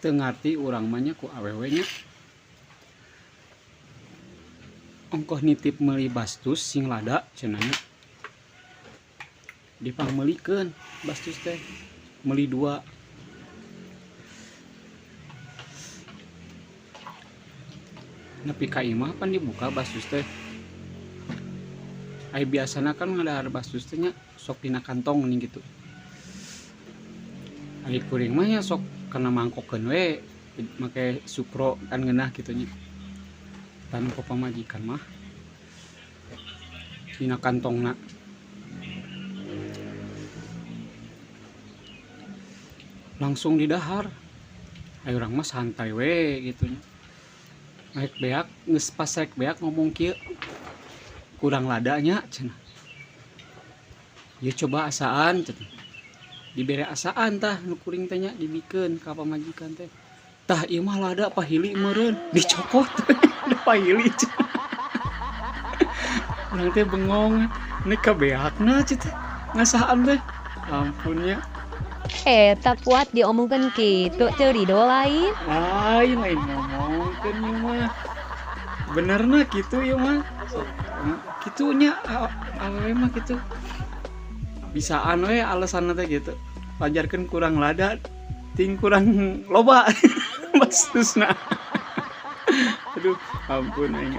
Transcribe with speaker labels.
Speaker 1: teu ngarti urang mah nya ku awewe nya ongkoh nitip meuli bastus sing lada cenanya dipangmeulikeun bastus teh meuli 2 nepi ka imah pan dibuka bastus teh ai biasana kan ngadahar bastus teh nya sok dina kantong nih gitu ai kuring mah nya sok kana mangkokeun we make supro kan ngeunah kitu nya tan ku pamajikan mah dina kantongna langsung didahar ai urang mah santai we gitu nya naik beak geus pas rek beak ngomong kieu kurang ladanya cenah ya coba asaan cenah dibere asaan tah nu kuring teh nya dibikeun ka pamajikan teh tah ieu mah lada pahili meureun dicokot da pahili cenah urang teh bengong neuk ka beakna cenah ngasaan teh ampunnya
Speaker 2: Eta kuat diomongkeun kitu teu didolain.
Speaker 1: lain ngomongkeun ieu mah benerna kitu ieu mah kitunya awewe mah kitu bisaan we alasanna teh gitu pajarkeun kurang lada ting kurang loba bastusna aduh ampun aing